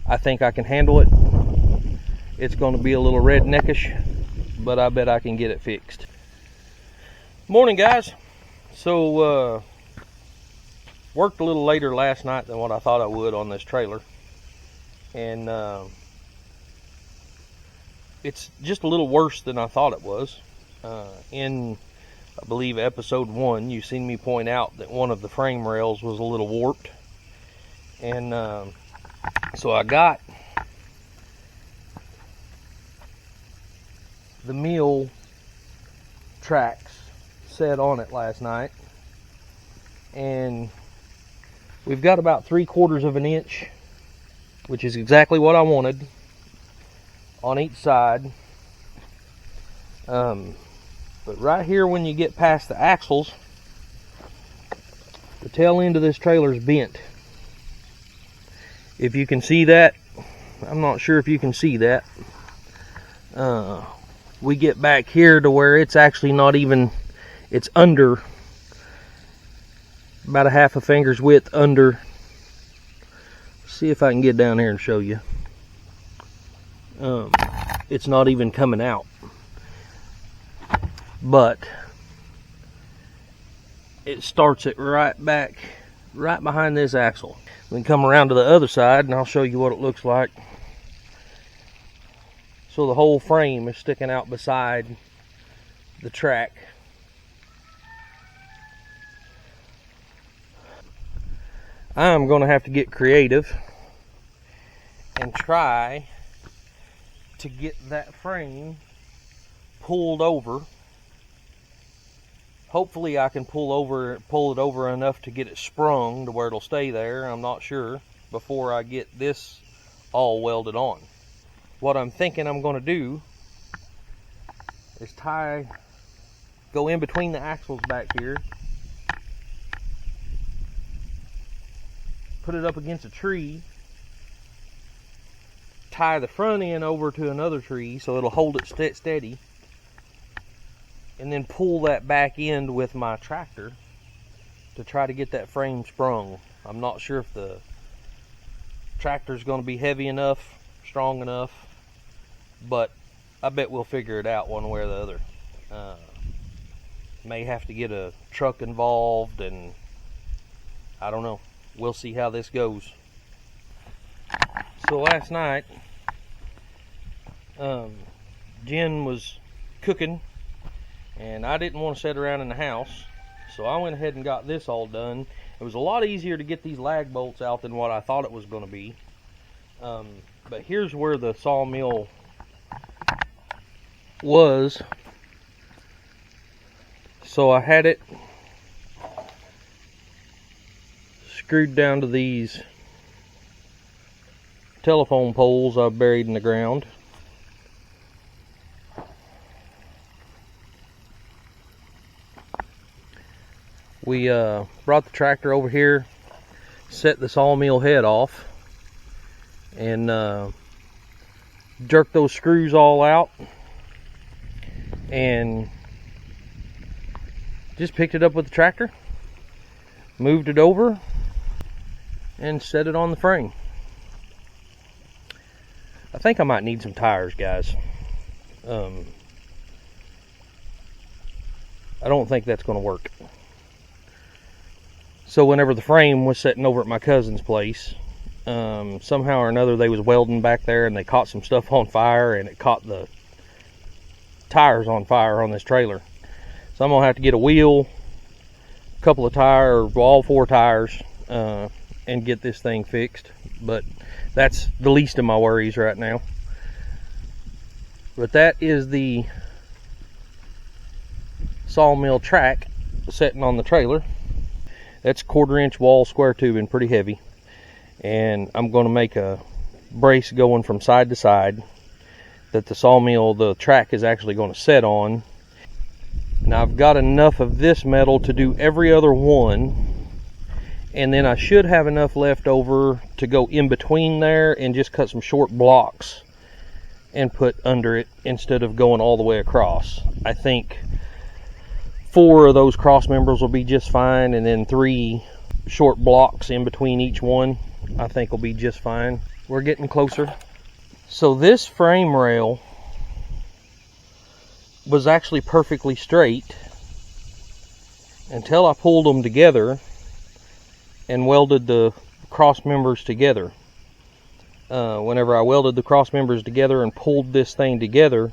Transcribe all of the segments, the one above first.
I think I can handle it. It's going to be a little redneckish, but I bet I can get it fixed. Morning, guys. So worked a little later last night than what I thought I would on this trailer, and it's just a little worse than I thought it was. In, I believe, episode 1, you seen me point out that one of the frame rails was a little warped, and so I got the mill tracks set on it last night, and we've got about 3/4 of an inch, which is exactly what I wanted, on each side. But right here, when you get past the axles, the tail end of this trailer is bent. If you can see that, I'm not sure if you can see that. We get back here to where it's actually not even, it's under, about a half a finger's width under. See if I can get down here and show you. It's not even coming out. But it starts it right back, right behind this axle. We can come around to the other side and I'll show you what it looks like. So the whole frame is sticking out beside the track. I'm going to have to get creative and try to get that frame pulled over. Hopefully I can pull it over enough to get it sprung to where it'll stay there. I'm not sure, before I get this all welded on. What I'm thinking I'm going to do is go in between the axles back here, put it up against a tree, tie the front end over to another tree so it'll hold it steady, and then pull that back end with my tractor to try to get that frame sprung. I'm not sure if the tractor's going to be heavy enough, strong enough, but I bet we'll figure it out one way or the other. May have to get a truck involved, and I don't know. We'll see how this goes. So last night, Jen was cooking, and I didn't want to sit around in the house, so I went ahead and got this all done. It was a lot easier to get these lag bolts out than what I thought it was going to be. But here's where the sawmill was. So I had it screwed down to these telephone poles I've buried in the ground. We brought the tractor over here, set the sawmill head off, and jerked those screws all out, and just picked it up with the tractor, moved it over, and set it on the frame. I think I might need some tires, guys. I don't think that's going to work. So whenever the frame was sitting over at my cousin's place, somehow or another they was welding back there, and they caught some stuff on fire, and it caught the tires on fire on this trailer. So I'm gonna have to get a wheel, a couple of tires, all 4 tires, and get this thing fixed. But that's the least of my worries right now. But that is the sawmill track sitting on the trailer. That's 1/4 inch wall square tubing, pretty heavy, and I'm going to make a brace going from side to side that the track is actually going to set on. Now I've got enough of this metal to do every other one, and then I should have enough left over to go in between there and just cut some short blocks and put under it instead of going all the way across. I think 4 of those cross members will be just fine, and then 3 short blocks in between each one I think will be just fine. We're getting closer. So this frame rail was actually perfectly straight until I pulled them together and welded the cross members together. Whenever I welded the cross members together and pulled this thing together,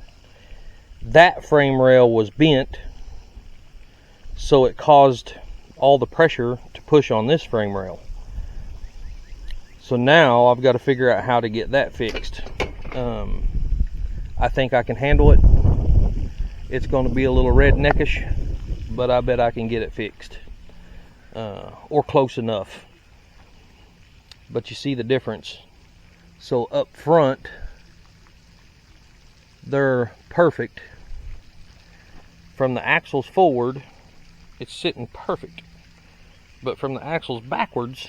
that frame rail was bent, so it caused all the pressure to push on this frame rail. So now I've got to figure out how to get that fixed. I think I can handle it. It's going to be a little redneckish, but I bet I can get it fixed, or close enough. But you see the difference. So up front, they're perfect. From the axles forward, it's sitting perfect. But from the axles backwards,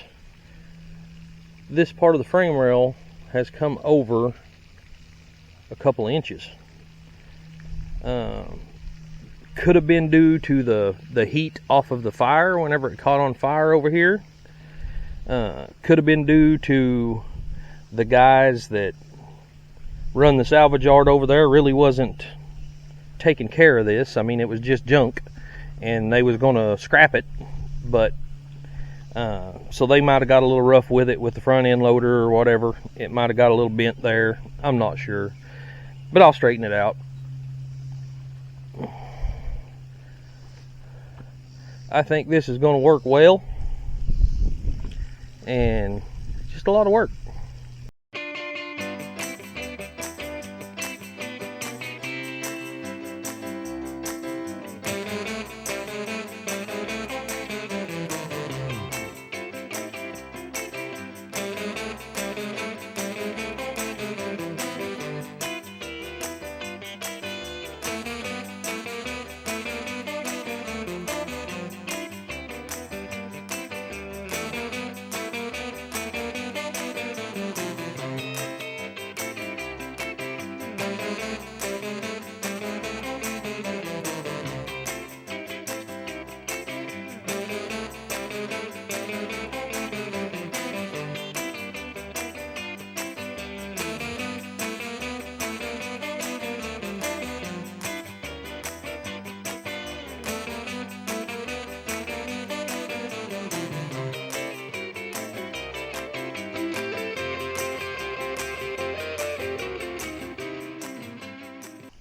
this part of the frame rail has come over a couple of inches. Could have been due to the heat off of the fire whenever it caught on fire over here. Could have been due to the guys that run the salvage yard over there really wasn't taking care of this. I mean, it was just junk and they was gonna scrap it, but so they might have got a little rough with it with the front end loader or whatever. It might have got a little bent there. I'm not sure, but I'll straighten it out. I think this is going to work well, and just a lot of work.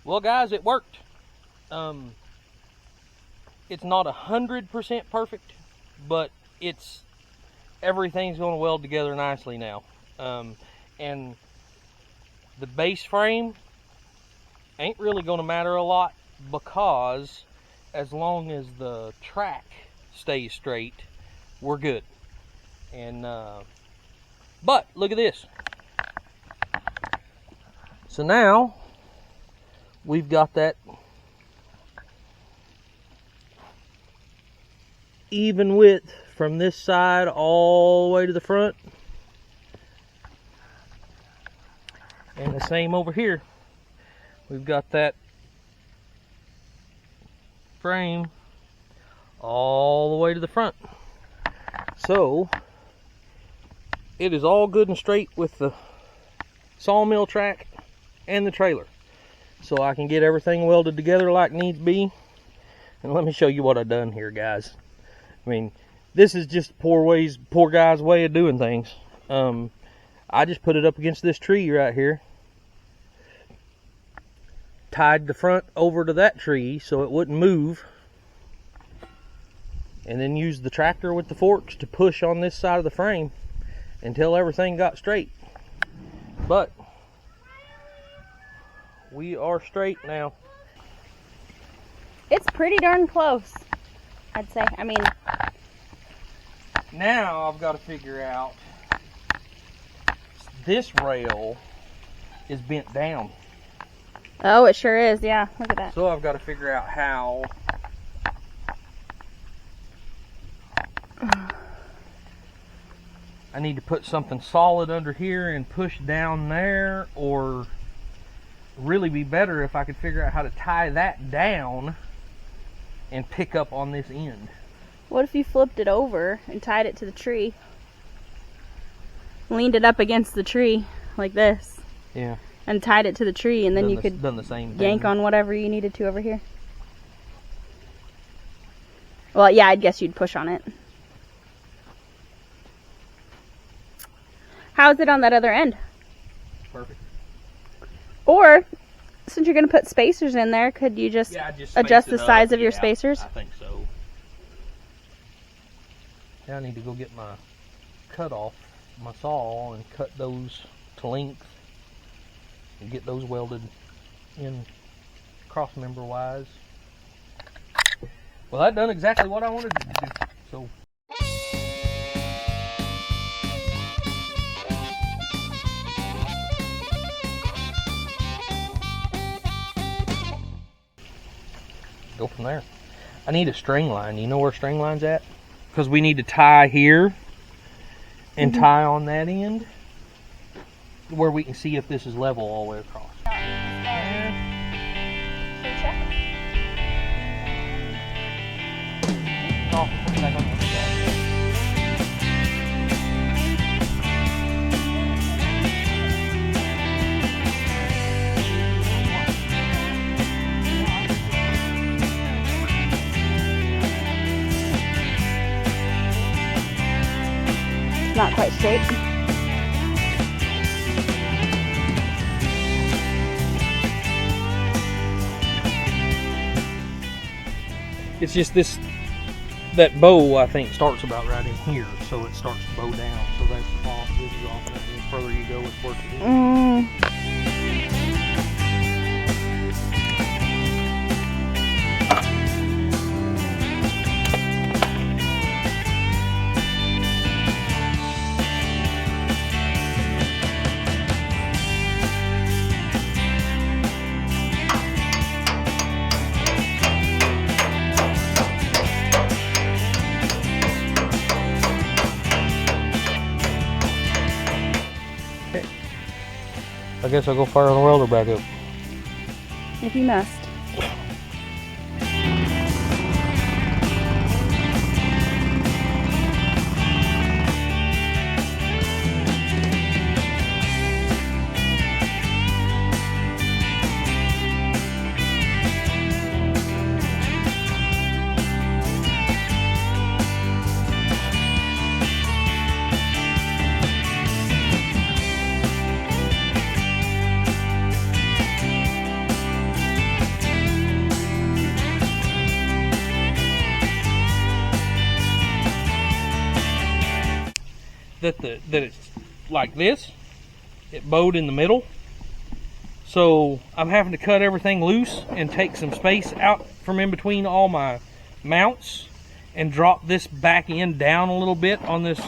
Well, guys, it worked. It's not 100% perfect, but everything's going to weld together nicely now. And the base frame ain't really going to matter a lot, because as long as the track stays straight, we're good. And but look at this. So now we've got that even width from this side all the way to the front, and the same over here. We've got that frame all the way to the front. So it is all good and straight with the sawmill track and the trailer. So I can get everything welded together like needs be. And let me show you what I've done here, guys. I mean, this is just poor guy's way of doing things. I just put it up against this tree right here, tied the front over to that tree so it wouldn't move, and then used the tractor with the forks to push on this side of the frame until everything got straight. But we are straight now. It's pretty darn close, I'd say. I mean, now I've got to figure out, this rail is bent down. oh, it sure is. Yeah, look at that. So I've got to figure out how I need to put something solid under here and push down there, or really be better if I could figure out how to tie that down and pick up on this end. What if you flipped it over and tied it to the tree? Leaned it up against the tree. like this. Yeah. And tied it to the tree, and then you could done the same yank thing. on whatever you needed to over here. Well, yeah, I'd guess you'd push on it. How's it on that other end? Perfect. Or, since you're going to put spacers in there, could you just adjust the size of your spacers? I think so. Now I need to go get my cut off, my saw, and cut those to length and get those welded in cross member wise. Well, that done exactly what I wanted it to do. So. Go from there. I need a string line. You know where string line's at? Because we need to tie here and tie on that end where we can see if this is level all the way across. Not quite straight. It's just this, that bow I think starts about right in here, so it starts to bow down. So that's off, this is off, and the further you go, it's worse it is. I guess I'll go fire the welder back up. If you must. That it's like this, it bowed in the middle, so I'm having to cut everything loose and take some space out from in between all my mounts and drop this back end down a little bit on this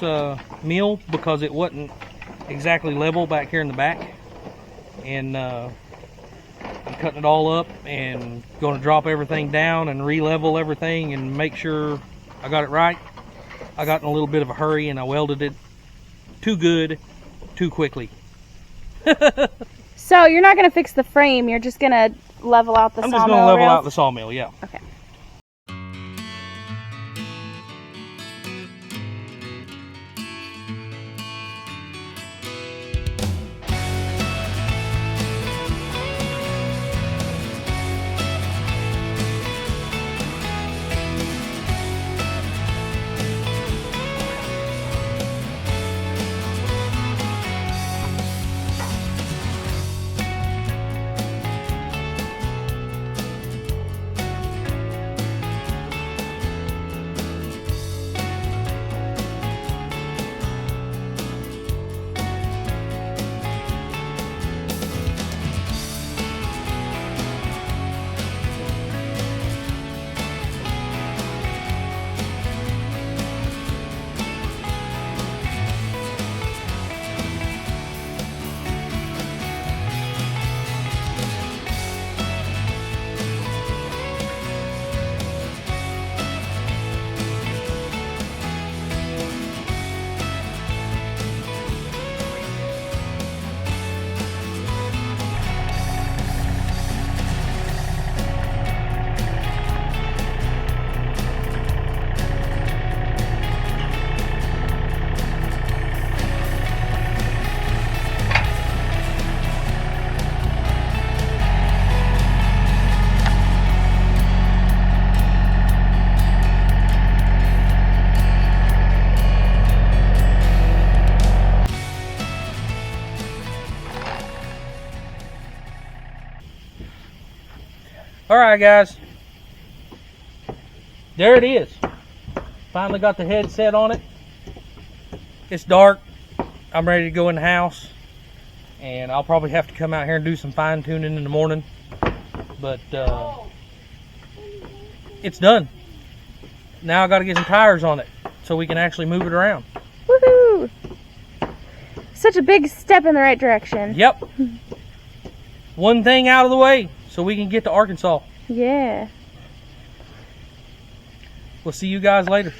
mill because it wasn't exactly level back here in the back. And I'm cutting it all up and going to drop everything down and re-level everything and make sure I got it right. I got in a little bit of a hurry and I welded it too good, too quickly. So you're not going to fix the frame, you're just going to level out the sawmill I'm just going to level rails? out the sawmill, yeah. Okay. Alright guys, there it is. Finally got the head set on it. It's dark. I'm ready to go in the house, and I'll probably have to come out here and do some fine tuning in the morning, but it's done. Now I got to get some tires on it so we can actually move it around. Woohoo! Such a big step in the right direction. Yep. One thing out of the way so we can get to Arkansas. Yeah. We'll see you guys later.